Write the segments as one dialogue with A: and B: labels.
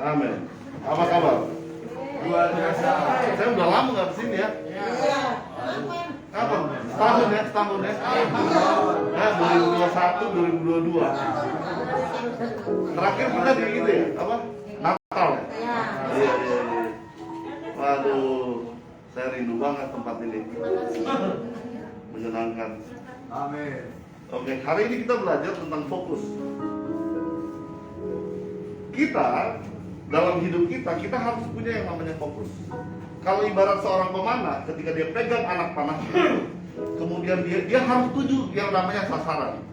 A: Amin. Apa kabar?
B: Luar biasa.
A: Saya udah lama nggak kesini ya. Kapan? Setahun ya? Nah, 2021, 2022. Terakhir kita di itu ya? Apa? Natal ya? Iya. Waduh, saya rindu banget tempat ini. Menyenangkan.
B: Amin.
A: Oke, hari ini kita belajar tentang fokus. Kita dalam hidup kita harus punya yang namanya fokus. Kalau ibarat seorang pemanah, ketika dia pegang anak panahnya, kemudian dia harus tuju yang namanya sasaran.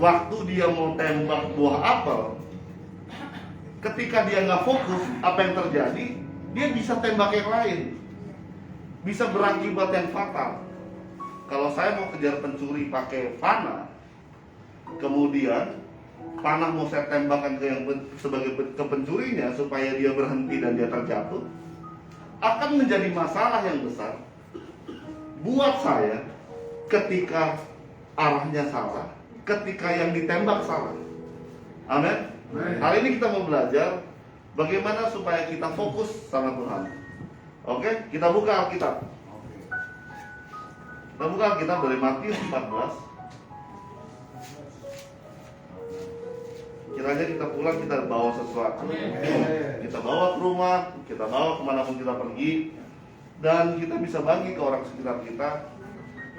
A: Waktu dia mau tembak buah apel, ketika dia nggak fokus, apa yang terjadi? Dia bisa tembak yang lain, bisa berakibat yang fatal. Kalau saya mau kejar pencuri pakai panah, kemudian panah mau saya tembakkan sebagai ke pencurinya supaya dia berhenti dan dia terjatuh, akan menjadi masalah yang besar buat saya ketika arahnya salah, ketika yang ditembak salah. Amin. Hari ini kita mau belajar bagaimana supaya kita fokus sama Tuhan. Oke, kita buka Alkitab. Kita buka Alkitab dari Matius 14. Kiranya kita pulang kita bawa sesuatu, kita bawa ke rumah, kita bawa kemanapun kita pergi, dan kita bisa bagi ke orang sekitar kita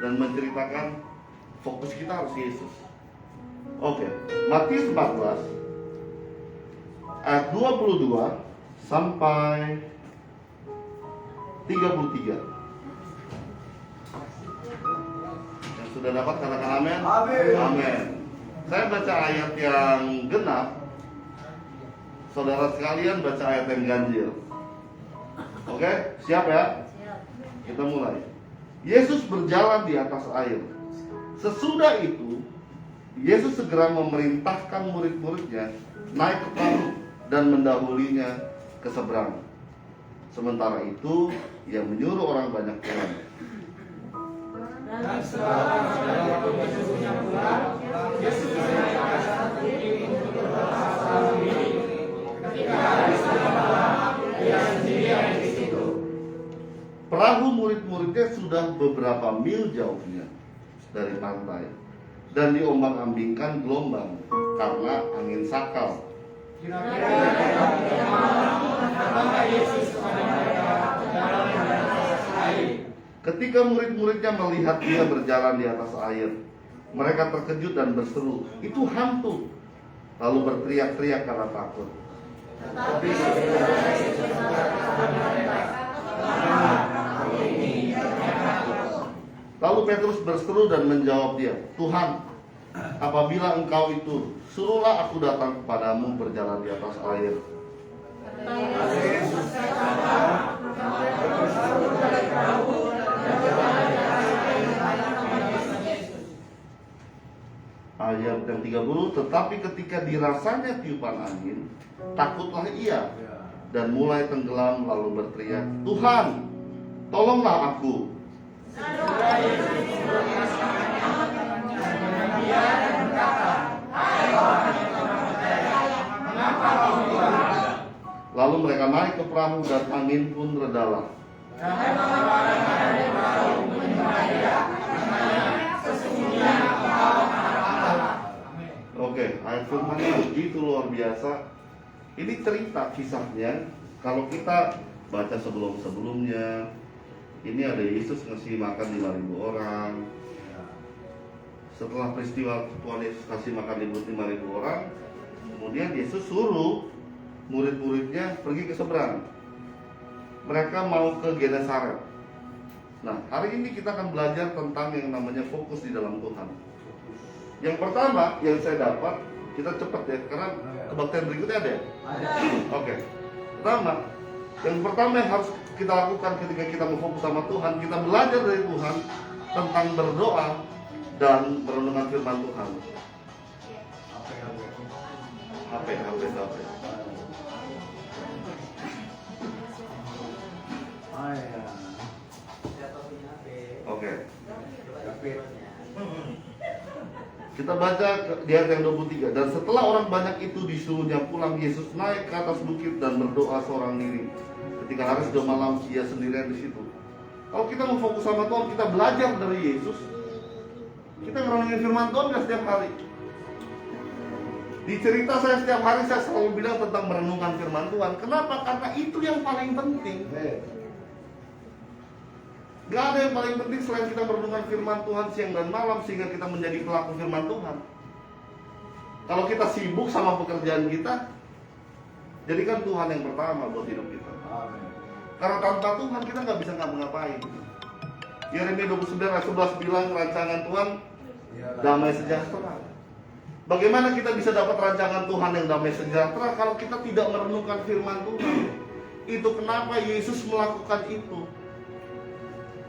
A: dan menceritakan fokus kita harus Yesus. Oke, Matius 14 ayat 22 sampai 33. Yang sudah dapat katakan amin. Amin. Saya baca ayat yang genap, saudara sekalian baca ayat yang ganjil. Oke, siap ya? Kita mulai. Yesus berjalan di atas air. Sesudah itu, Yesus segera memerintahkan murid-muridnya naik ke perahu dan mendahulinya ke seberang. Sementara itu, ia menyuruh orang banyak pulang.
C: Dan setelah waktu Yesus pulang, Yesus naik ke atas bukit untuk berpuasa sendiri. Ketika hari setengah malam, dia sendiri ada di situ.
A: Perahu murid-muridnya sudah beberapa mil jauhnya dari pantai dan diombang-ambingkan gelombang karena angin sakal.
C: Kira-kira apakah Yesus kepada mereka dalam keadaan air?
A: Ketika murid-muridnya melihat dia berjalan di atas air, mereka terkejut dan berseru, "Itu hantu!" Lalu berteriak-teriak karena takut.
C: Tetapi setelah Yesus berkata kepada mereka, ini takut.
A: Lalu Petrus berseru dan menjawab dia, "Tuhan, apabila engkau itu, suruhlah aku datang kepadamu berjalan di atas air."
C: Yesus berkata, Petrus turun dari perahu dan berjalan di atas air kepada Yesus.
A: Ayat yang 30, tetapi ketika dirasanya tiupan angin, takutlah ia dan mulai tenggelam lalu berteriak, "Tuhan, tolonglah aku." Lalu mereka naik ke perahu dan angin pun redalah. Oke, ayat firman ini begitu luar biasa. Ini cerita kisahnya. Kalau kita baca sebelum-sebelumnya, ini ada Yesus ngasih makan 5.000 orang. Setelah peristiwa Tuhan Yesus kasih makan 5.000 orang, kemudian Yesus suruh murid-muridnya pergi ke seberang. Mereka mau ke Genesaret. Nah, hari ini kita akan belajar tentang yang namanya fokus di dalam Tuhan. Yang pertama yang saya dapat, kita cepat ya, karena kebaktian berikutnya ada ya? Oke. Yang pertama yang harus kita lakukan ketika kita mau fokus sama Tuhan, kita belajar dari Tuhan tentang berdoa dan merenungkan firman Tuhan. HP. Oke. Kita baca di ayat yang 23. Dan setelah orang banyak itu disuruhnya pulang, Yesus naik ke atas bukit dan berdoa seorang diri. Ketika hari sudah malam, ia sendirian di situ. Kalau kita mau fokus sama Tuhan, kita belajar dari Yesus. Kita ngerenungin firman Tuhan nggak setiap hari? Di cerita saya setiap hari saya selalu bilang tentang merenungkan firman Tuhan. Kenapa? Karena itu yang paling penting. Gak ada yang paling penting selain kita merenungkan firman Tuhan siang dan malam sehingga kita menjadi pelaku firman Tuhan. Kalau kita sibuk sama pekerjaan kita, jadikan Tuhan yang pertama buat hidup kita.
B: Amin.
A: Karena tanpa Tuhan kita nggak bisa ngapa-ngapain. Yeremia 29 ayat 11 bilang rancangan Tuhan damai sejahtera. Bagaimana kita bisa dapat rancangan Tuhan yang damai sejahtera kalau kita tidak merenungkan firman Tuhan? Itu kenapa Yesus melakukan itu.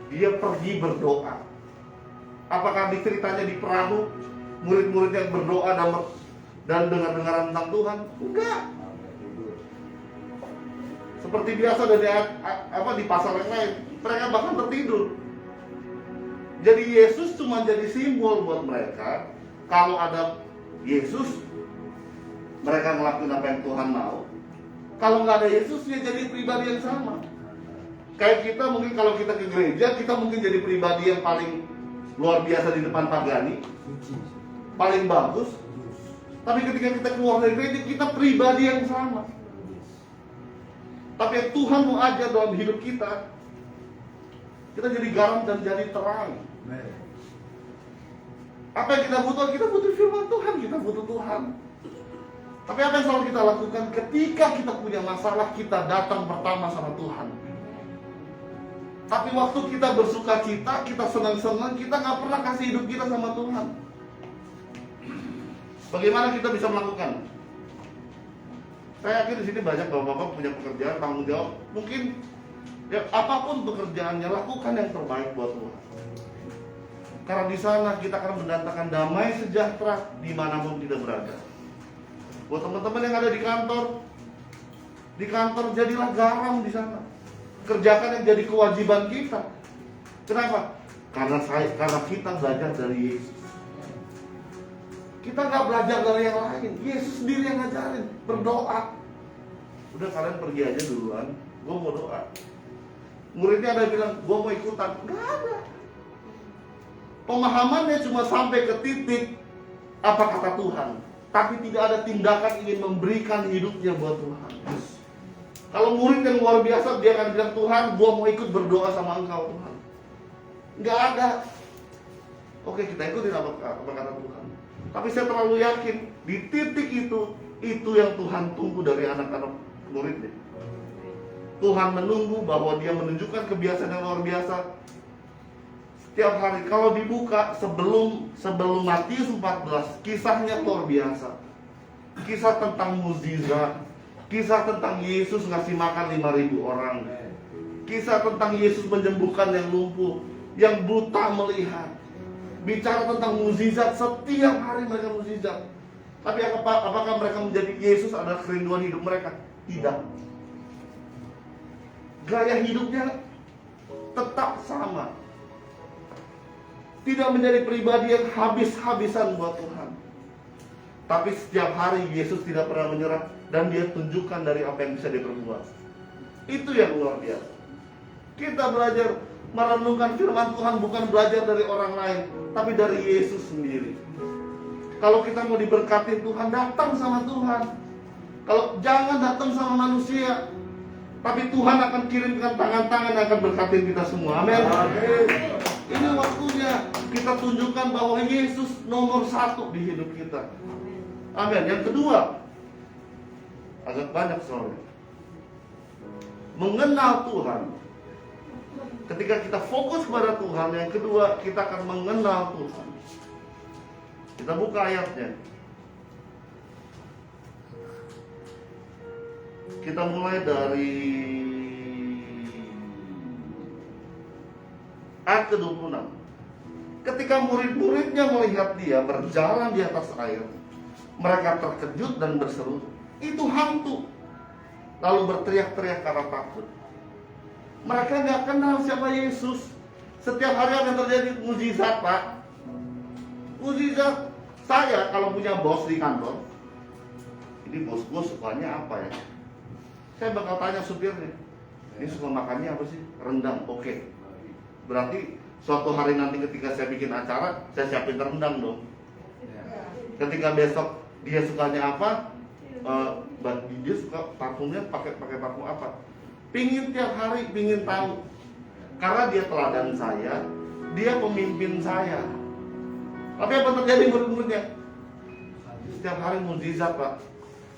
A: Dia pergi berdoa. Apakah di ceritanya di perahu murid-muridnya berdoa dan dengar-dengaran tentang Tuhan? Enggak. Seperti biasa di pasar yang lain, mereka bahkan tertidur. Jadi Yesus cuma jadi simbol buat mereka. Kalau ada Yesus, mereka ngelakuin apa yang Tuhan mau. Kalau nggak ada Yesus, dia jadi pribadi yang sama. Kayak kita mungkin kalau kita ke gereja, kita mungkin jadi pribadi yang paling luar biasa di depan pagani, paling bagus. Tapi ketika kita keluar dari gereja, kita pribadi yang sama. Tapi yang Tuhan mau ajar dalam hidup kita, kita jadi garam dan jadi terang. Apa yang kita butuh? Kita butuh firman Tuhan, kita butuh Tuhan. Tapi apa yang selalu kita lakukan ketika kita punya masalah, kita datang pertama sama Tuhan. Tapi waktu kita bersuka cita, kita senang-senang, kita nggak pernah kasih hidup kita sama Tuhan. Bagaimana kita bisa melakukan? Saya yakin di sini banyak bapak-bapak punya pekerjaan, tanggung jawab. Mungkin ya, apapun pekerjaannya, lakukan yang terbaik buat Tuhan. Karena di sana kita akan mendatangkan damai sejahtera dimanapun kita berada. Buat teman-teman yang ada di kantor jadilah garam di sana. Kerjakan yang jadi kewajiban kita. Kenapa? Karena kita belajar dari Yesus. Kita nggak belajar dari yang lain. Yesus sendiri yang ngajarin. Berdoa. Udah kalian pergi aja duluan. Gue mau doa. Muridnya ada bilang, gue mau ikutan. Nggak ada. Pemahamannya cuma sampai ke titik apa kata Tuhan. Tapi tidak ada tindakan ingin memberikan hidupnya buat Tuhan. Kalau murid yang luar biasa, dia akan bilang, Tuhan, gua mau ikut berdoa sama Engkau, Tuhan. Nggak ada. Oke, kita ikutin apa kata Tuhan. Tapi saya terlalu yakin, di titik itu yang Tuhan tunggu dari anak-anak muridnya. Tuhan menunggu bahwa dia menunjukkan kebiasaan yang luar biasa. Setiap hari, kalau dibuka sebelum Matius 14, kisahnya luar biasa. Kisah tentang mukjizat. Kisah tentang Yesus ngasih makan 5.000 orang. Kisah tentang Yesus menyembuhkan yang lumpuh, yang buta melihat. Bicara tentang mukjizat, setiap hari mereka mukjizat. Tapi apakah mereka menjadi Yesus adalah kerinduan hidup mereka? Tidak. Gaya hidupnya tetap sama. Tidak menjadi pribadi yang habis-habisan buat Tuhan. Tapi setiap hari Yesus tidak pernah menyerah. Dan dia tunjukkan dari apa yang bisa diperbuat. Itu yang luar biasa. Kita belajar merenungkan firman Tuhan, bukan belajar dari orang lain, tapi dari Yesus sendiri. Kalau kita mau diberkati Tuhan, datang sama Tuhan. Kalau jangan datang sama manusia, tapi Tuhan akan kirimkan tangan-tangan yang akan berkati kita semua. Amin. Ini waktunya kita tunjukkan bahwa Yesus nomor 1 di hidup kita. Amin. Yang kedua, agak banyak soalnya, mengenal Tuhan. Ketika kita fokus kepada Tuhan, yang kedua kita akan mengenal Tuhan. Kita buka ayatnya. Kita mulai dari ayat ke-26. Ketika murid-muridnya melihat dia berjalan di atas air, mereka terkejut dan berseru, itu hantu. Lalu berteriak-teriak karena takut. Mereka nggak kenal siapa Yesus. Setiap hari ada terjadi mukjizat, Pak. Mukjizat. Saya kalau punya bos di kantor, ini bos gue sukanya apa ya? Saya bakal tanya supirnya, ini suka makannya apa sih? Rendang, oke. Berarti suatu hari nanti ketika saya bikin acara, saya siapin rendang dong. Ketika besok dia sukanya apa, dia suka parfumnya pakai parfum apa? Pingin tiap hari, pingin tahu. Karena dia teladan saya, dia pemimpin saya. Tapi apa terjadi murid-muridnya? Setiap hari mukjizat, Pak.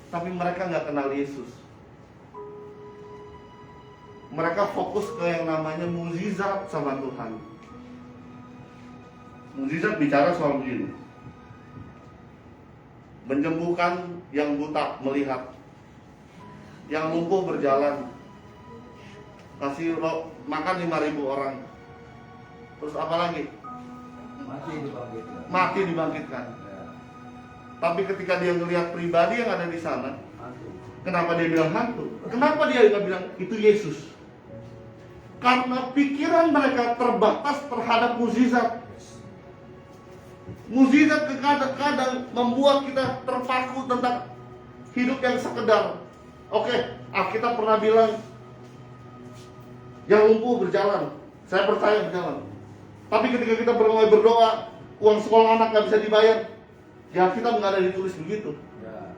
A: Tapi mereka nggak kenal Yesus. Mereka fokus ke yang namanya mukjizat sama Tuhan. Mukjizat bicara soal begini. Menyembuhkan yang buta melihat, yang lumpuh berjalan, kasih makan 5.000 orang. Terus apa lagi? Mati dibangkitkan.
B: Ya.
A: Tapi ketika dia ngelihat pribadi yang ada di sana, kenapa dia bilang hantu? Kenapa dia nggak bilang itu Yesus? Karena pikiran mereka terbatas terhadap mukjizat. Mukjizat kadang-kadang membuat kita terpaku tentang hidup yang sekedar. Oke, Alkitab pernah bilang yang lumpuh berjalan. Saya percaya berjalan. Tapi ketika kita mulai berdoa, uang sekolah anak nggak bisa dibayar, ya kita nggak ada ditulis begitu.
B: Ya.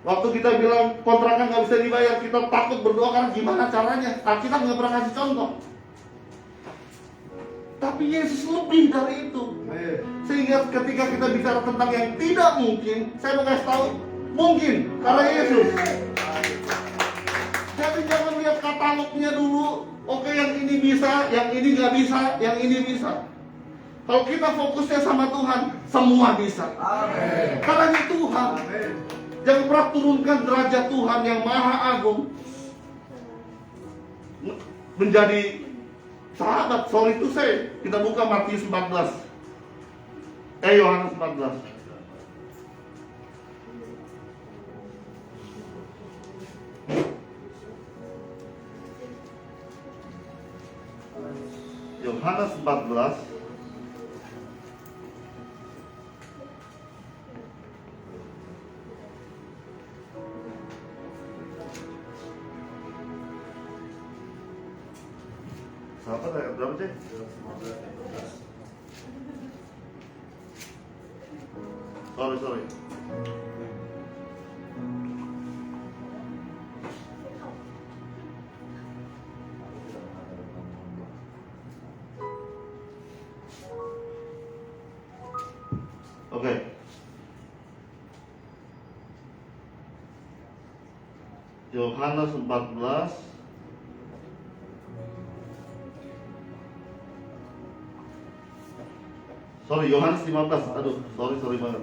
A: Waktu kita bilang kontrakan nggak bisa dibayar, kita takut berdoa karena gimana caranya. Alkitab nggak pernah kasih contoh. Tapi Yesus lebih dari itu. Sehingga ketika kita bicara tentang yang tidak mungkin, saya mau kasih tahu mungkin karena Yesus. Jadi jangan lihat katalognya dulu. Oke, yang ini bisa, yang ini nggak bisa, yang ini bisa. Kalau kita fokusnya sama Tuhan, semua bisa.
B: Amin.
A: Karena ini Tuhan.
B: Amin.
A: Jangan pernah turunkan derajat Tuhan yang maha agung menjadi sahabat. Sorry to say, kita buka Matius 14. Yohanes 14. Yohanes 14. Sahabat ayat berapa sih? Sorry. Oke. Yohanes 14. Sorry, Yohanes 15. Aduh, sorry banget.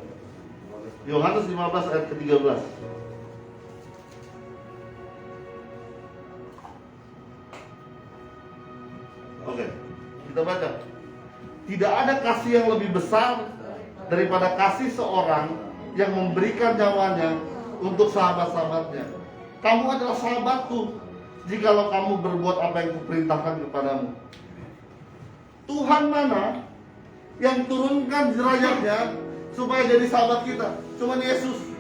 A: Yohanes 15 ayat ke-13. Oke, kita baca. Tidak ada kasih yang lebih besar daripada kasih seorang yang memberikan nyawanya untuk sahabat-sahabatnya. Kamu adalah sahabatku jikalau kamu berbuat apa yang kuperintahkan kepadamu. Tuhan mana yang turunkan derajatnya supaya jadi sahabat kita? Cuman Yesus.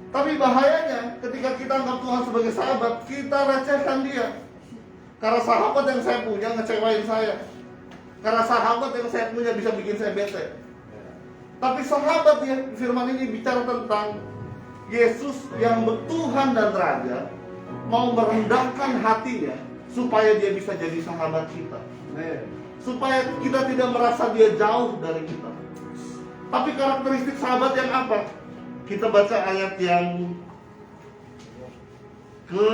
A: Tapi bahayanya ketika kita anggap Tuhan sebagai sahabat, kita recehkan dia. Karena sahabat yang saya punya ngecewain saya. Karena sahabat yang saya punya bisa bikin saya bete. Tapi sahabat yang firman ini bicara tentang Yesus yang Tuhan dan Raja mau merendahkan hatinya supaya dia bisa jadi sahabat kita. Supaya kita tidak merasa dia jauh dari kita. Tapi karakteristik sahabat yang apa? Kita baca ayat yang ke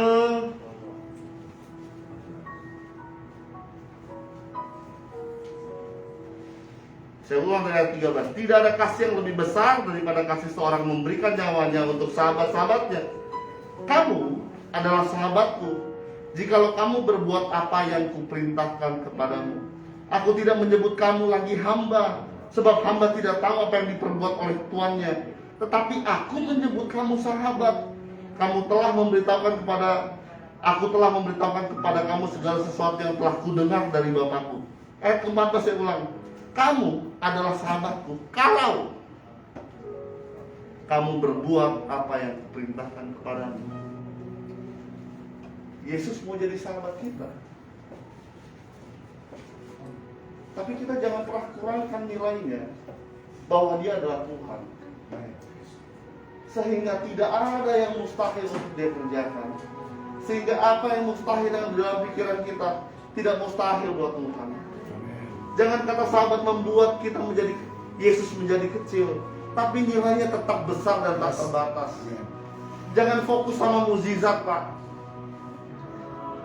A: Saya ulang dari ayat 13. Tidak ada kasih yang lebih besar daripada kasih seorang memberikan nyawanya untuk sahabat-sahabatnya. Kamu adalah sahabatku jikalau kamu berbuat apa yang kuperintahkan kepadamu. Aku tidak menyebut kamu lagi hamba, sebab hamba tidak tahu apa yang diperbuat oleh tuannya. Tetapi aku menyebut kamu sahabat. Aku telah memberitahukan kepada kamu segala sesuatu yang telah kudengar dari Bapakku. Ayat ke-14 saya ulang. kamu adalah sahabatku kalau kamu berbuat apa yang kuperintahkan kepadamu. Yesus mau jadi sahabat kita. Tapi kita jangan pernah kurangkan nilainya bahwa dia adalah Tuhan. Sehingga tidak ada yang mustahil untuk dia kerjakan. Sehingga apa yang mustahil yang dalam pikiran kita tidak mustahil buat Tuhan. Jangan kata sahabat membuat kita menjadi Yesus menjadi kecil, tapi nilainya tetap besar dan tak terbatas. Jangan fokus sama mukjizat, Pak.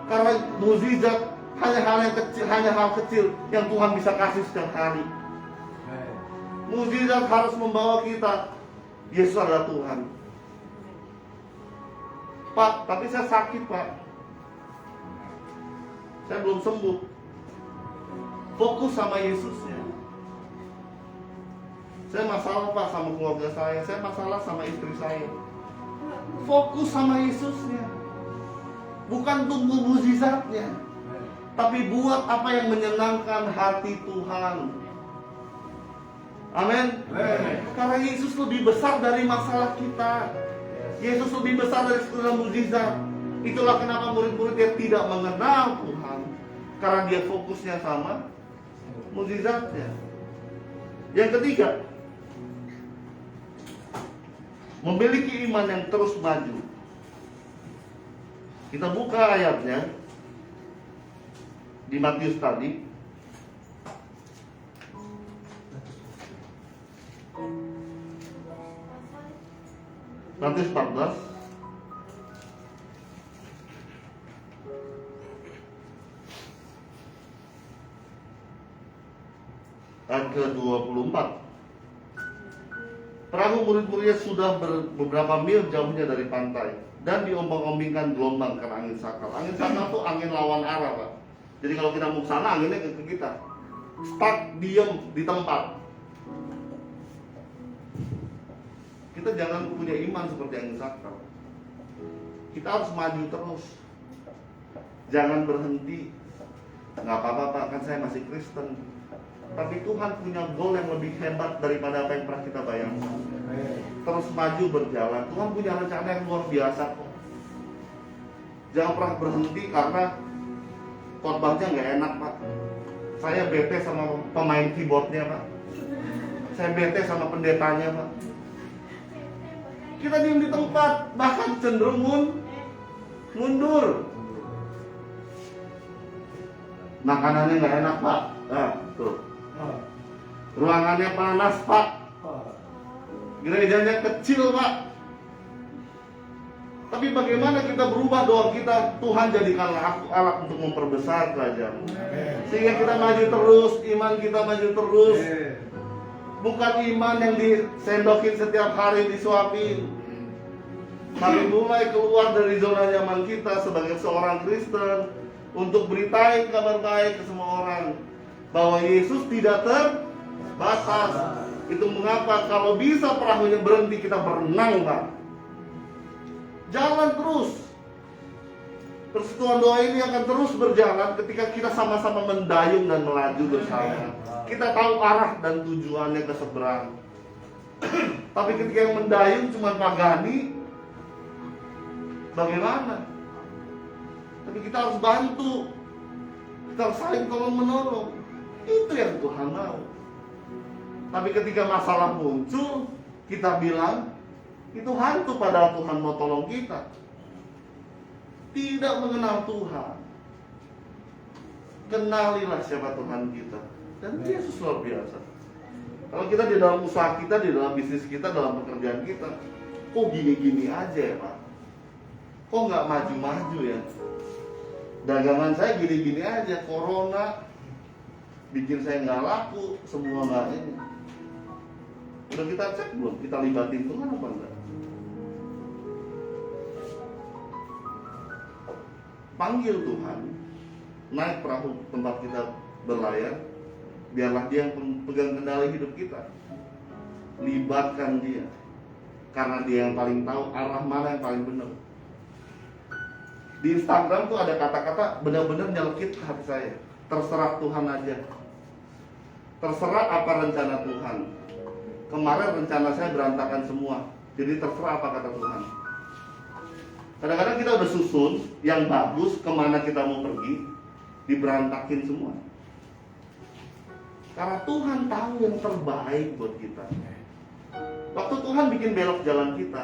A: Karena mukjizat hanya hal kecil yang Tuhan bisa kasih setiap hari. Mukjizat harus membawa kita, Yesus adalah Tuhan. Pak, tapi saya sakit, Pak. Saya belum sembuh. Fokus sama Yesusnya. Saya masalah, Pak, sama keluarga saya masalah sama istri saya. Fokus sama Yesusnya. Bukan tunggu mukjizatnya, tapi buat apa yang menyenangkan hati Tuhan. Amin. Karena Yesus lebih besar dari masalah kita. Yesus lebih besar dari segala mukjizat. Itulah kenapa murid-muridnya tidak mengenal Tuhan, karena dia fokusnya sama mukjizatnya. Yang ketiga, memiliki iman yang terus maju. Kita buka ayatnya di Matius tadi. Matius 14. Ayat ke-24. Perahu murid-muridnya sudah beberapa mil jauhnya dari pantai dan diombang-ombingkan gelombang karena angin sakal. Angin sakal itu angin lawan arah, Pak. Jadi kalau kita mau ke sana, anginnya ke kita. Stuck, diam di tempat. Kita jangan punya iman seperti angin sakal. Kita harus maju terus. Jangan berhenti. Nggak apa-apa, Pak, kan saya masih Kristen. Tapi Tuhan punya goal yang lebih hebat daripada apa yang pernah kita bayangkan. Terus maju berjalan. Tuhan punya rencana yang luar biasa kok. Jangan pernah berhenti karena khotbahnya nggak enak, Pak. Saya bete sama pemain keyboardnya, Pak. Saya bete sama pendetanya, Pak. Kita diam di tempat, bahkan cenderung mundur. Makanannya nggak enak, Pak. Nah, tuh. Ruangannya panas, Pak. Gerejanya kecil, Pak. Tapi bagaimana kita berubah doa kita, Tuhan jadikanlah aku alat untuk memperbesar kerajaan. Sehingga kita maju terus, iman kita maju terus. Bukan iman yang disendokin setiap hari, disuapin. Tapi mulai keluar dari zona nyaman kita sebagai seorang Kristen untuk beritain kabar baik ke semua orang bahwa Yesus tidak terbatas. Itu mengapa kalau bisa perahunya berhenti, kita berenang, Pak. Jalan terus. Persekutuan doa ini akan terus berjalan ketika kita sama-sama mendayung dan melaju bersama. Kita tahu arah dan tujuannya ke seberang. Tapi ketika yang mendayung cuma Pak Gani, bagaimana? Tapi kita harus bantu. Kita harus saling tolong menolong. Itu yang Tuhan mau. Tapi ketika masalah muncul, kita bilang itu hantu, padahal Tuhan mau tolong kita. Tidak mengenal Tuhan. Kenalilah siapa Tuhan kita. Dan Yesus luar biasa. Kalau kita di dalam usaha kita, di dalam bisnis kita, dalam pekerjaan kita, kok gini-gini aja ya, Pak? Kok nggak maju-maju ya? Dagangan saya gini-gini aja, corona bikin saya nggak laku, semua nggak ini. Udah kita cek belum? Kita libatin Tuhan apa enggak? Panggil Tuhan, naik perahu tempat kita berlayar, biarlah Dia yang pegang kendali hidup kita. Libatkan Dia, karena Dia yang paling tahu arah mana yang paling benar. Di Instagram tuh ada kata-kata benar-benar nyelekit ke hati saya. Terserah Tuhan aja. terserah apa rencana Tuhan. Kemarin rencana saya berantakan semua, jadi terserah apa kata Tuhan. Kadang-kadang kita udah susun yang bagus, kemana kita mau pergi, diberantakin semua. Karena Tuhan tahu yang terbaik buat kita. Waktu Tuhan bikin belok jalan kita,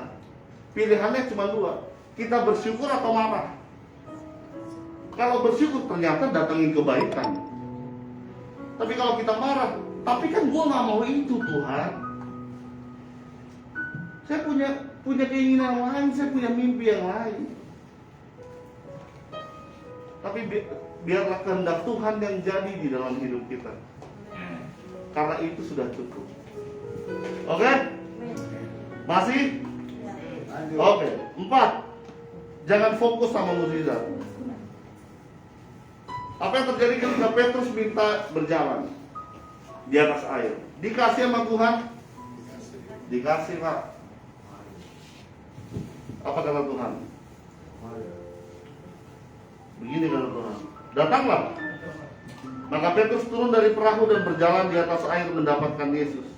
A: pilihannya cuma dua, kita bersyukur atau marah. Kalau bersyukur ternyata datangin kebaikan. Tapi kalau kita marah, tapi kan gua nggak mau itu Tuhan. Saya punya keinginan lain, saya punya mimpi yang lain. Tapi biarlah kehendak Tuhan yang jadi di dalam hidup kita. Karena itu sudah cukup. Oke? Masih?
B: Lanjut.
A: Oke. 4. Jangan fokus sama mukjizat. Apa yang terjadi ketika Petrus minta berjalan di atas air? Dikasih sama Tuhan? Dikasih, Pak. Apa kata Tuhan? Begini kata Tuhan, datanglah. Maka Petrus turun dari perahu dan berjalan di atas air mendapatkan Yesus.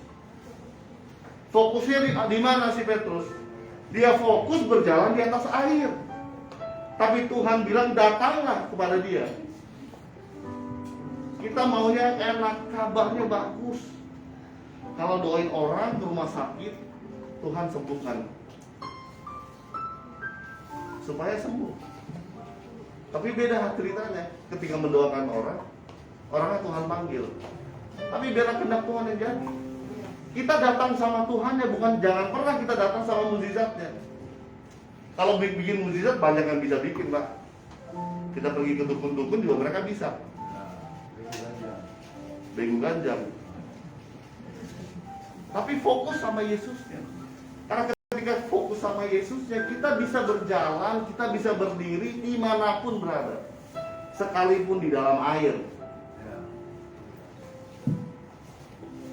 A: Fokusnya di mana si Petrus? Dia fokus berjalan di atas air. Tapi Tuhan bilang datanglah kepada dia. Kita maunya enak, kabarnya bagus. Kalau doain orang ke rumah sakit, Tuhan sembuhkan supaya sembuh. Tapi beda ceritanya ketika mendoakan orang, orangnya Tuhan panggil. Tapi beda kehendak Tuhan yang jadi. Kita datang sama Tuhannya, bukan jangan pernah kita datang sama mukjizatnya. Kalau bikin mukjizat banyak yang bisa bikin, Pak. Kita pergi ke dukun-dukun juga mereka bisa. Bego ganjang. Tapi fokus sama Yesusnya. Karena ketika fokus sama Yesusnya, kita bisa berjalan, kita bisa berdiri dimanapun berada, sekalipun di dalam air.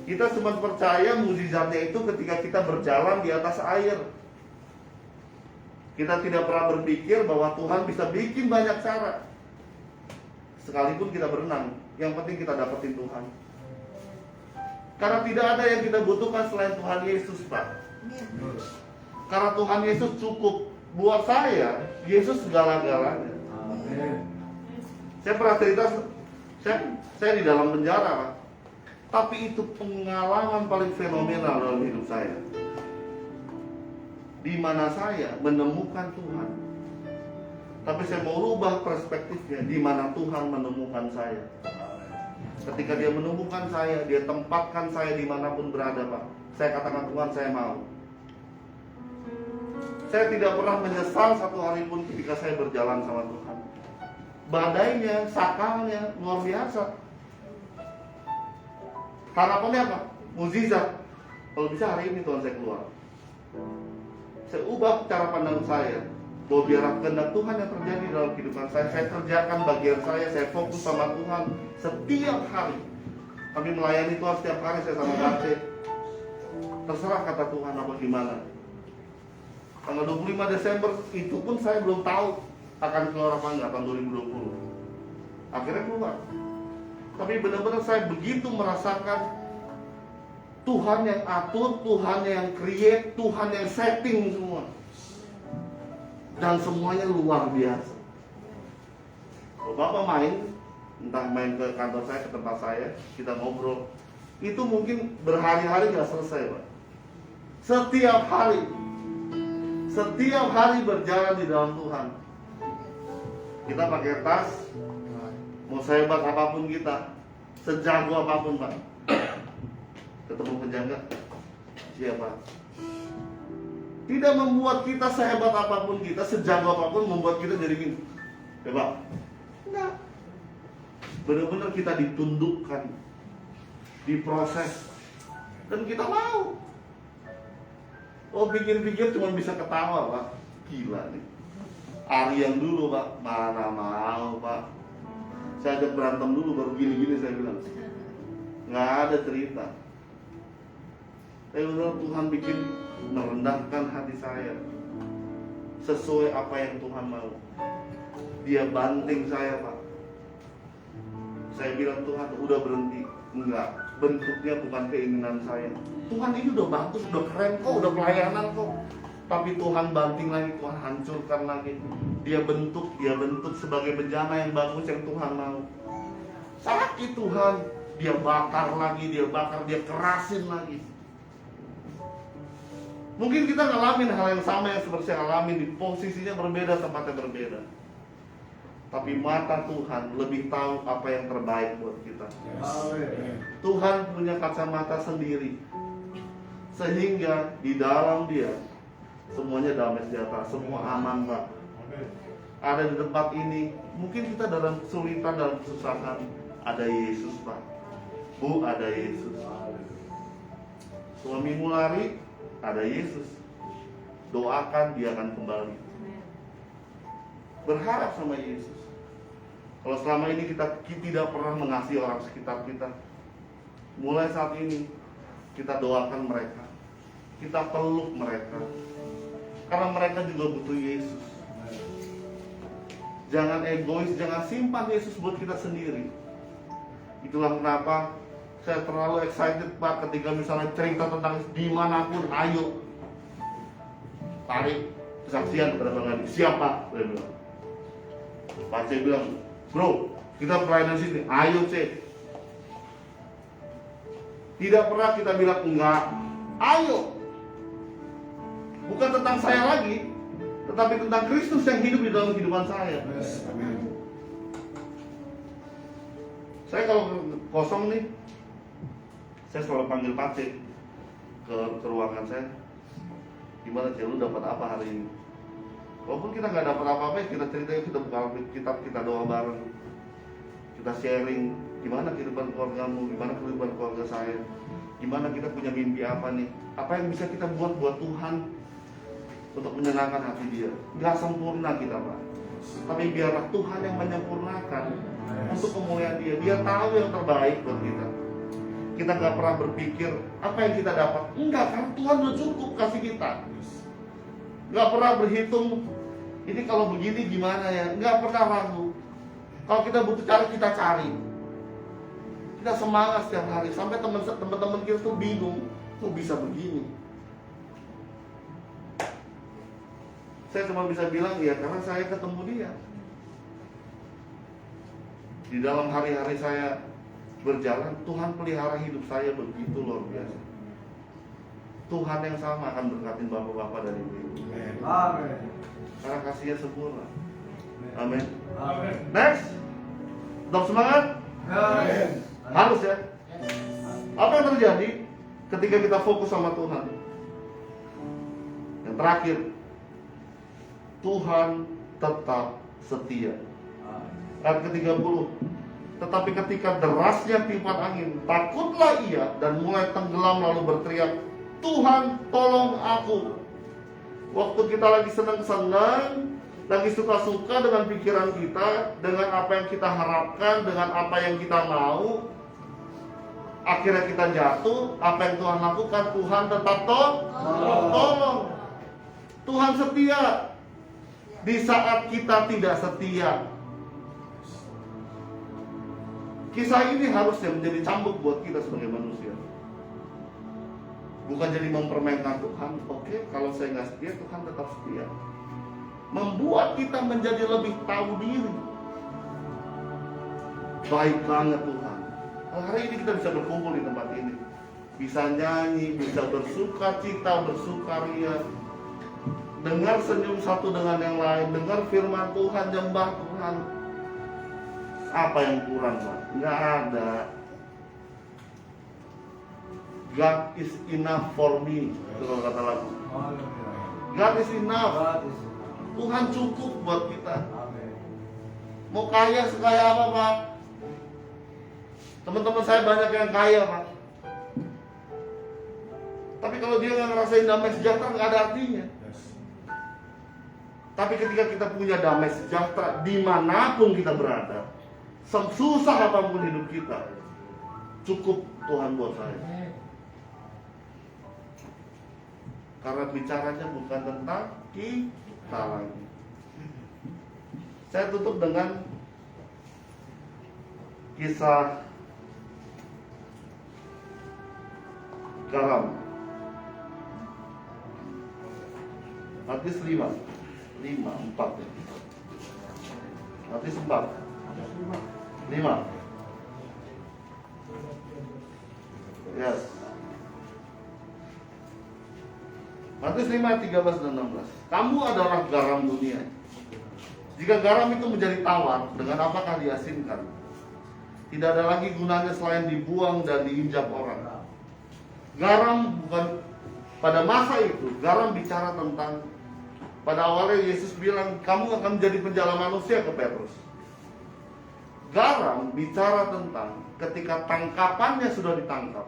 A: Kita cuma percaya mukjizatnya itu ketika kita berjalan di atas air. Kita tidak pernah berpikir bahwa Tuhan bisa bikin banyak cara. Sekalipun kita berenang, yang penting kita dapetin Tuhan. Karena tidak ada yang kita butuhkan selain Tuhan Yesus, Pak. Karena Tuhan Yesus cukup. Buat saya, Yesus segala-galanya. Saya pernah cerita, saya di dalam penjara, Pak. Tapi itu pengalaman paling fenomenal dalam hidup saya. Di mana saya menemukan Tuhan. Tapi saya mau rubah perspektifnya, di mana Tuhan menemukan saya. Ketika dia menemukan saya, dia tempatkan saya dimanapun berada, Pak. Saya katakan, Tuhan, saya mau. Saya tidak pernah menyesal satu hari pun ketika saya berjalan sama Tuhan. Badainya, sakalnya, luar biasa. Harapannya apa? Mukjizat. Kalau bisa hari ini Tuhan saya keluar. Saya ubah cara pandang saya. Bahwa biar kehendak Tuhan yang terjadi dalam kehidupan saya kerjakan bagian saya fokus sama Tuhan setiap hari. Kami melayani Tuhan setiap hari, saya sama Bace. Terserah kata Tuhan apa gimana. Tanggal 25 Desember itu pun saya belum tahu akan keluar apa enggak tahun 2020. Akhirnya keluar. Tapi benar-benar saya begitu merasakan Tuhan yang atur, Tuhan yang create, Tuhan yang setting semua. Dan semuanya luar biasa. Kalau Bapak main, entah main ke kantor saya, ke tempat saya, kita ngobrol, itu mungkin berhari-hari gak selesai, Pak. Setiap hari berjalan di dalam Tuhan. Kita pakai tas, mau sehebat apapun kita, sejago apapun, Pak. Ketemu penjaga, siapa? Tidak membuat kita sehebat apapun kita, sejago apapun membuat kita jadi gini. Ya, Pak? Enggak. Benar-benar kita ditundukkan, diproses, dan kita mau. Oh, pikir-pikir cuma bisa ketawa, Pak. Gila nih. Ari yang dulu, Pak, mana mau, Pak. Saya ajak berantem dulu, baru gini-gini saya bilang. Nggak ada cerita. Tapi benar Tuhan bikin merendahkan hati saya sesuai apa yang Tuhan mau. Dia banting saya, Pak. Saya bilang, Tuhan udah berhenti. Enggak, bentuknya bukan keinginan saya. Tuhan ini udah bagus, udah keren kok, udah pelayanan kok. Tapi Tuhan banting lagi, Tuhan hancurkan lagi. Dia bentuk sebagai bejana yang bagus yang Tuhan mau. Sakit Tuhan, dia bakar lagi, dia kerasin lagi. Mungkin kita ngalamin hal yang sama yang seperti saya alami, di posisinya berbeda, tempatnya berbeda. Tapi mata Tuhan lebih tahu apa yang terbaik buat kita. Tuhan punya kacamata sendiri, sehingga di dalam dia semuanya damai sejahtera, semua aman Pak. Ada di tempat ini, mungkin kita dalam kesulitan, dalam kesusahan, ada Yesus Pak. Bu, ada Yesus. Suamimu lari, ada Yesus. Doakan, dia akan kembali. Berharap sama Yesus. Kalau selama ini kita tidak pernah mengasihi orang sekitar kita, mulai saat ini kita doakan mereka, kita peluk mereka, karena mereka juga butuh Yesus. Jangan egois, jangan simpan Yesus buat kita sendiri. Itulah kenapa saya terlalu excited Pak ketika misalnya cerita tentang dimanapun, ayo tarik kesaksian kepada Bang Adi. Siapa? Saya bilang. Pak C bilang, bro, kita pelayanan sini, ayo C. Tidak pernah kita bilang enggak, ayo. Bukan tentang saya lagi, tetapi tentang Kristus yang hidup di dalam kehidupan saya. Saya kalau kosong nih, saya selalu panggil Pak C ke ruangan saya. Gimana C, lu dapat apa hari ini? Walaupun kita nggak dapat apa-apa, kita cerita, kita buka kitab, kita doa bareng, kita sharing gimana kehidupan keluargamu, gimana kehidupan keluarga saya, gimana kita punya mimpi apa nih, apa yang bisa kita buat Tuhan untuk menyenangkan hati Dia. Nggak sempurna kita Pak, tapi biarlah Tuhan yang menyempurnakan untuk kemuliaan Dia. Dia tahu yang terbaik buat kita. Kita nggak pernah berpikir apa yang kita dapat, enggak, karena Tuhan udah cukup kasih kita. Nggak pernah berhitung ini kalau begini gimana ya, nggak pernah ragu. Kalau kita butuh cari, kita cari. Kita semangat setiap hari, sampai teman-teman kita tuh bingung, kok bisa begini. Saya cuma bisa bilang ya karena saya ketemu Dia. Di dalam hari-hari saya berjalan, Tuhan pelihara hidup saya begitu luar biasa. Tuhan yang sama akan berkatin bapak-bapak dan ibu-ibu.
B: Amin.
A: Karena kasihnya sempurna. Amin.
B: Amin.
A: Next, dok semangat.
B: Amin.
A: Harus ya. Apa yang terjadi ketika kita fokus sama Tuhan? Yang terakhir, Tuhan tetap setia. Ayat ke-30. Tetapi ketika derasnya tiupan angin, takutlah ia dan mulai tenggelam lalu berteriak, Tuhan tolong aku. Waktu kita lagi senang-senang, lagi suka-suka dengan pikiran kita, dengan apa yang kita harapkan, dengan apa yang kita mau, akhirnya kita jatuh. Apa yang Tuhan lakukan? Tuhan tetap tolong. Tuhan setia di saat kita tidak setia. Kisah ini harusnya menjadi cambuk buat kita sebagai manusia. Bukan jadi mempermainkan Tuhan. Oke, kalau saya nggak setia, Tuhan tetap setia. Membuat kita menjadi lebih tahu diri. Baik banget Tuhan. Hari ini kita bisa berkumpul di tempat ini, bisa nyanyi, bisa bersuka cita, bersukaria, dengar senyum satu dengan yang lain, dengar firman Tuhan, nyembah Tuhan. Apa yang kurang Pak? Nggak ada. God is enough for me, kalau kata lagu. God is enough. Tuhan cukup buat kita. Mau kaya sekaya apa Pak? Teman-teman saya banyak yang kaya Pak. Tapi kalau dia nggak ngerasain damai sejahtera, nggak ada artinya. Tapi ketika kita punya damai sejahtera dimanapun kita berada, susah apapun hidup kita, cukup Tuhan buat saya. Karena bicaranya bukan tentang kita lagi. Saya tutup dengan kisah garam. Matius 5, 4 ya. Matius 4, 5. Yes. Matius 5, 13 dan 16. Kamu adalah garam dunia. Jika garam itu menjadi tawar, dengan apakah diasinkan? Tidak ada lagi gunanya selain dibuang dan diinjak orang. Garam bukan, pada masa itu, garam bicara tentang, pada awalnya Yesus bilang, kamu akan menjadi penjala manusia ke Petrus. Garam bicara tentang ketika tangkapannya sudah ditangkap,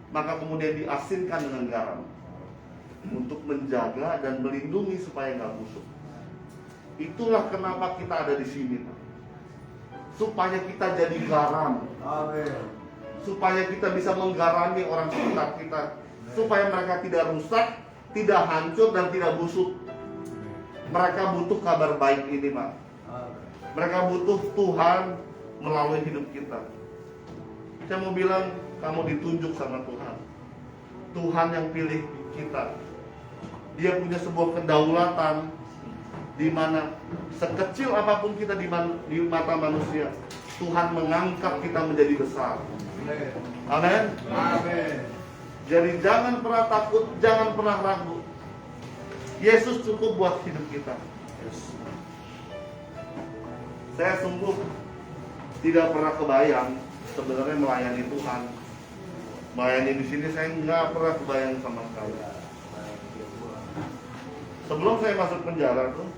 A: maka kemudian diasinkan dengan garam untuk menjaga dan melindungi supaya nggak busuk. Itulah kenapa kita ada di sini, Pak. Supaya kita jadi garam.
B: Amin.
A: Supaya kita bisa menggarami orang sekitar kita, supaya mereka tidak rusak, tidak hancur dan tidak busuk. Mereka butuh kabar baik ini, Pak. Mereka butuh Tuhan melalui hidup kita. Saya mau bilang, kamu ditunjuk sama Tuhan. Tuhan yang pilih kita. Dia punya sebuah kedaulatan di mana sekecil apapun kita di mata manusia, Tuhan mengangkat kita menjadi besar. Amin.
B: Amin.
A: Jadi jangan pernah takut, jangan pernah ragu. Yesus cukup buat hidup kita. Saya sungguh tidak pernah kebayang sebenarnya melayani Tuhan. Melayani di sini saya nggak pernah kebayang sama sekali. Sebelum saya masuk penjara tuh,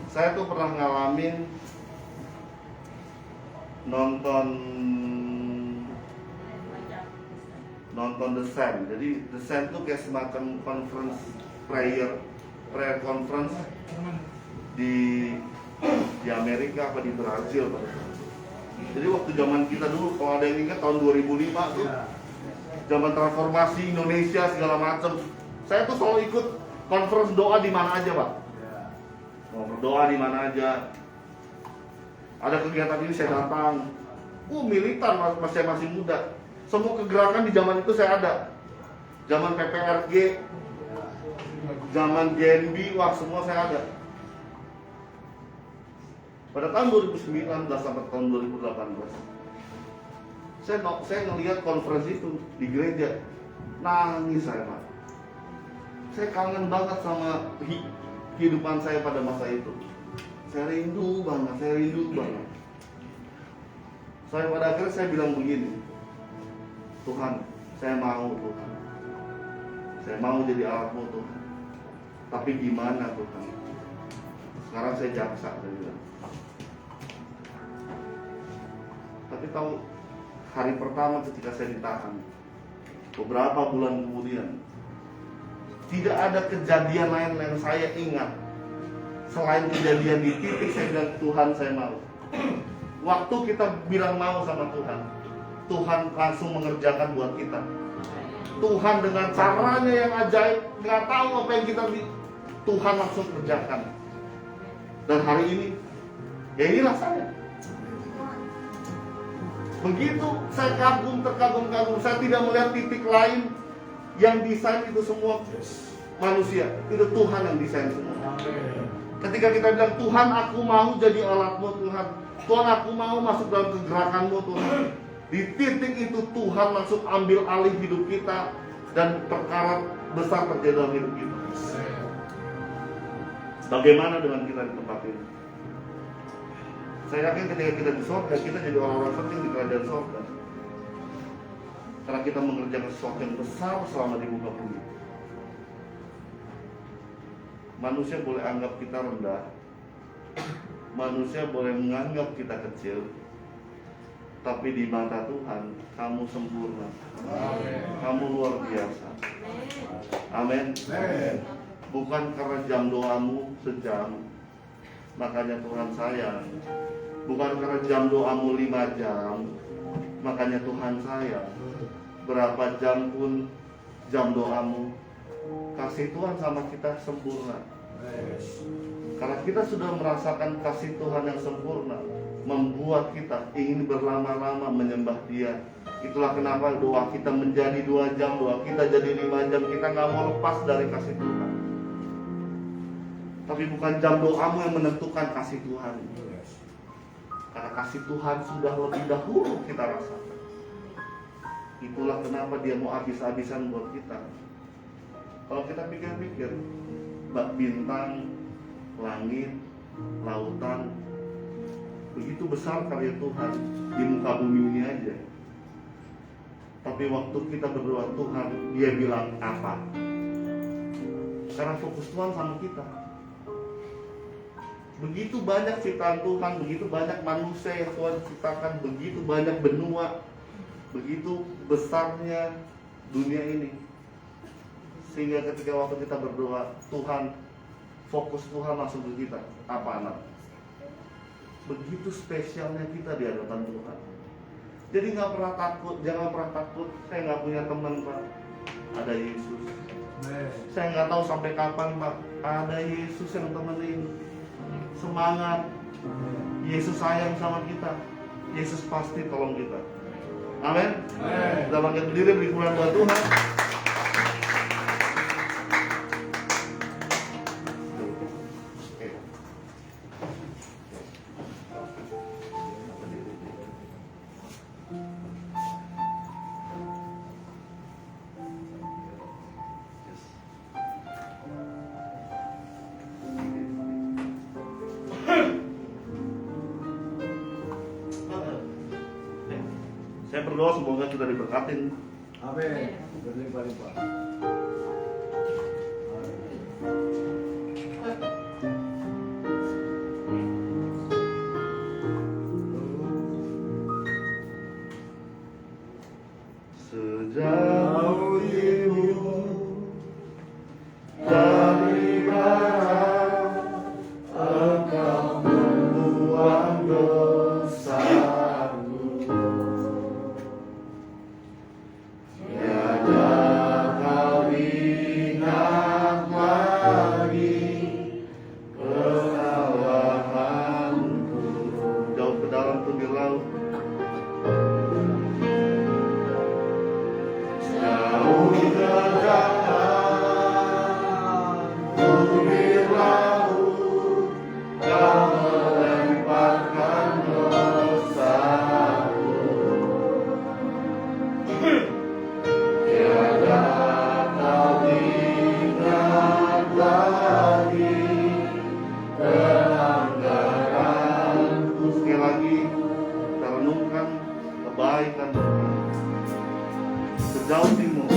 A: saya tuh pernah ngalamin nonton The Sand. Jadi The Sand tuh kayak semacam conference prayer conference di Amerika apa di Brazil pada saat itu. Jadi waktu zaman kita dulu, kalau ada yang ingat tahun 2005 tuh, zaman transformasi Indonesia segala macam, saya tuh selalu ikut conference doa di mana aja, Pak. Mau berdoa di mana aja. Ada kegiatan ini saya datang. Militan masih muda. Semua kegerakan di zaman itu saya ada. Zaman PPRG, zaman GNB, wah semua saya ada. Pada tahun 2019 sampai tahun 2018, saya ngelihat konferensi itu di gereja, nangis saya, Pak. Saya kangen banget sama kehidupan saya pada masa itu. Saya rindu banget. Saya pada akhirnya saya bilang begini, Tuhan, saya mau Tuhan. Saya mau jadi alatmu Tuhan. Tapi gimana Tuhan? Sekarang saya jaksa, saya bilang. Tapi tahu, hari pertama ketika saya ditahan, beberapa bulan kemudian, tidak ada kejadian lain yang saya ingat selain kejadian di titik saya bilang, Tuhan saya mau. Waktu kita bilang mau sama Tuhan, Tuhan langsung mengerjakan buat kita. Tuhan dengan caranya yang ajaib, nggak tahu apa yang kita Tuhan langsung kerjakan. Dan hari ini, ya inilah saya. Begitu saya terkagum. Saya tidak melihat titik lain yang desain itu semua manusia. Itu Tuhan yang desain semua. Ketika kita bilang, Tuhan aku mau jadi alatmu Tuhan. Tuhan aku mau masuk dalam kegerakanmu Tuhan. Di titik itu Tuhan langsung ambil alih hidup kita. Dan perkara besar terjadi dalam hidup kita. Bagaimana dengan kita di tempat ini? Saya yakin ketika kita di surga, kita jadi orang-orang penting di kerajaan surga. Karena kita mengerjakan sesuatu yang besar selama di muka bumi. Manusia boleh anggap kita rendah. Manusia boleh menganggap kita kecil. Tapi di mata Tuhan, kamu sempurna.
B: Amin.
A: Kamu luar biasa. Amin. Bukan karena jam doamu sejam, makanya Tuhan sayang. Bukan karena jam doamu 5 jam, makanya Tuhan sayang. Berapa jam pun jam doamu, kasih Tuhan sama kita sempurna. Karena kita sudah merasakan kasih Tuhan yang sempurna, membuat kita ingin berlama-lama menyembah Dia, Itulah kenapa doa kita menjadi 2 jam, doa kita jadi 5 jam. Kita nggak mau lepas dari kasih Tuhan. Tapi bukan jam doamu yang menentukan kasih Tuhan. Karena kasih Tuhan sudah lebih dahulu kita rasakan. Itulah kenapa dia mau habis-habisan buat kita. Kalau kita pikir-pikir, bintang, langit, lautan, begitu besar karya Tuhan di muka bumi ini aja. Tapi waktu kita berdoa Tuhan, dia bilang apa? Karena fokus Tuhan sama kita. Begitu banyak ciptaan Tuhan, begitu banyak manusia yang Tuhan ciptakan, begitu banyak benua, begitu besarnya dunia ini. Sehingga ketika waktu kita berdoa, Tuhan, fokus Tuhan langsung ke kita. Apa anak? Begitu spesialnya kita di hadapan Tuhan. Jadi nggak pernah takut, jangan pernah takut. Saya nggak punya teman Pak, ada Yesus. Saya nggak tahu sampai kapan Pak, ada Yesus yang temenin. Semangat, Yesus sayang sama kita, Yesus pasti tolong kita. Amin. Kita bangkit berdiri beri kemuliaan buat Tuhan. Saya berdoa semoga kita diberkatin.
B: Amin. Berlimpah-limpah.
A: Sejauh timur dari barat, Engkau membuang dosaku. Tiada kau ingat lagi kesalahanku. Jauh ke dalam tubir laut, jauh ke dalam tubir laut, Kau melemparkan dosaku. Tiada kau ingat lagi pelanggaranku. Sekali lagi kita renungkan kebaikan Tuhan. Sejauh timur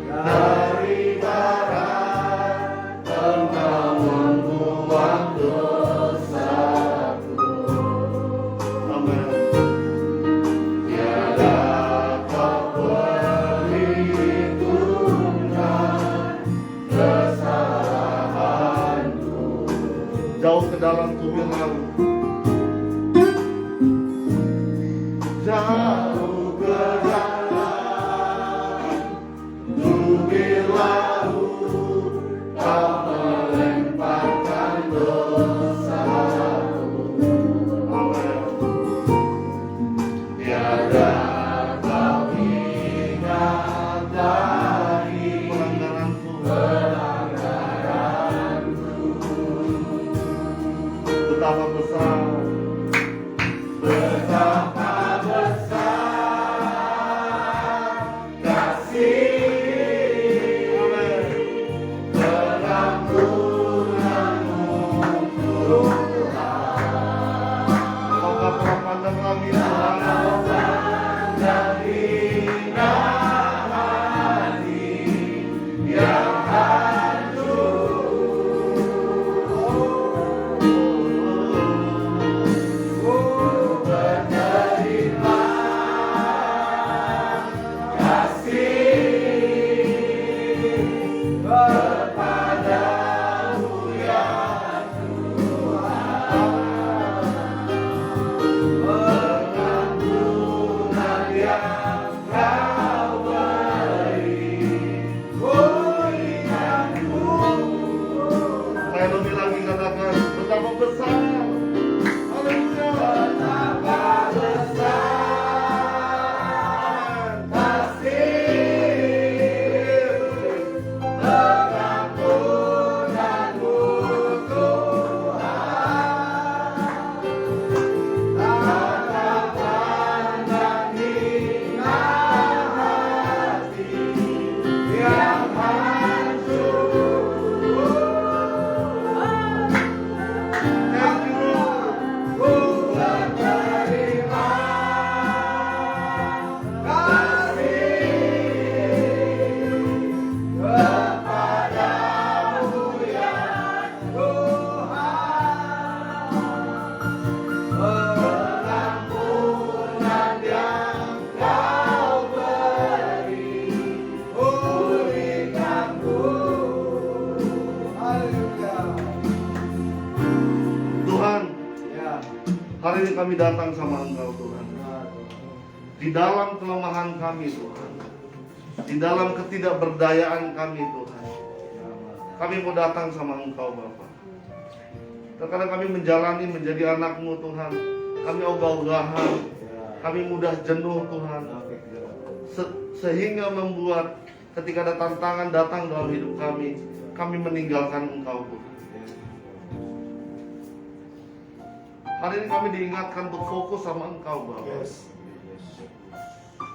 A: dari barat, Engkau membuang dosaku. Amin. Tiada kau perhitungkan kesalahanku. Jauh ke dalam tubir laut, jauh ke dalam tubir laut, Kau melemparkan dosaku. Amin. Tiada kau ingat lagi pelanggaranku. Betapa besar Hari ini kami datang sama Engkau Tuhan. Di dalam kelemahan kami Tuhan, di dalam ketidakberdayaan kami Tuhan, kami mau datang sama Engkau Bapa. Terkadang kami menjalani menjadi anak-Mu Tuhan, kami ogah-ogahan, kami mudah jenuh Tuhan, sehingga membuat ketika ada tantangan datang dalam hidup kami meninggalkan Engkau Tuhan. Hari ini kami diingatkan untuk fokus sama Engkau Bapa.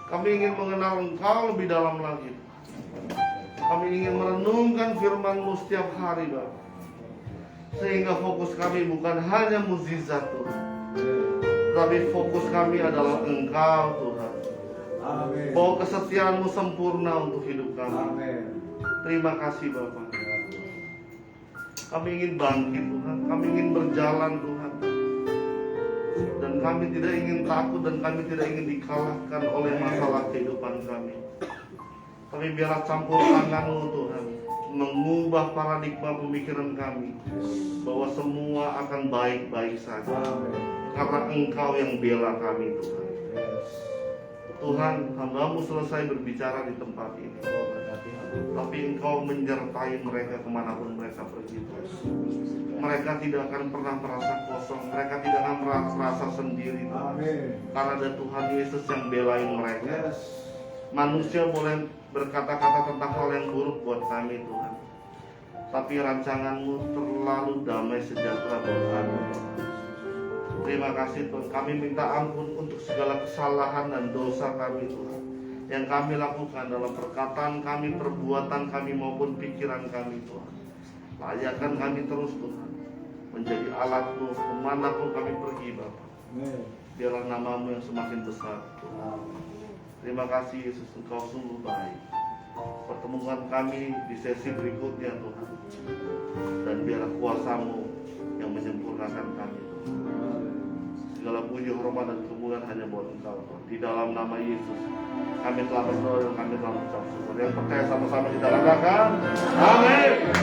A: Kami ingin mengenal Engkau lebih dalam lagi. Kami ingin merenungkan firman-Mu setiap hari Bapa. Sehingga fokus kami bukan hanya mukjizat Tuhan, tapi fokus kami adalah Engkau Tuhan.
B: Amin.
A: Bahwa kesetiaan-Mu sempurna untuk hidup kami.
B: Amin.
A: Terima kasih Bapa. Kami ingin bangkit Tuhan, kami ingin berjalan Tuhan. Dan kami tidak ingin takut dan kami tidak ingin dikalahkan oleh masalah kehidupan kami. Tapi biarlah campur tangan-Mu Tuhan mengubah paradigma pemikiran kami bahwa semua akan baik-baik saja. Karena Engkau yang bela kami Tuhan. Tuhan, hamba-Mu selesai berbicara di tempat ini, tapi Engkau menyertai mereka kemanapun mereka pergi. Mereka tidak akan pernah merasa kosong, mereka tidak akan merasa sendiri Tuhan. Karena ada Tuhan Yesus yang belain mereka. Manusia boleh berkata-kata tentang hal yang buruk buat kami Tuhan, tapi rancangan-Mu terlalu damai sejahtera buat kami. Terima kasih Tuhan, kami minta ampun untuk segala kesalahan dan dosa kami Tuhan, yang kami lakukan dalam perkataan kami, perbuatan kami maupun pikiran kami Tuhan. Layakkan kami terus Tuhan menjadi alat-Mu kemanapun kami pergi Bapa. Biarlah nama-Mu yang semakin besar Tuhan. Terima kasih Yesus, Engkau sungguh baik. Pertemuan kami di sesi berikutnya Tuhan, dan biarlah kuasa-Mu yang menyempurnakan kami Tuhan. Segala puji, hormat dan kemuliaan hanya buat Engkau Tuhan. Di dalam nama Yesus kami telah berdoa dan kami telah mengucap syukur. Yang percaya sama-sama kita katakan amin.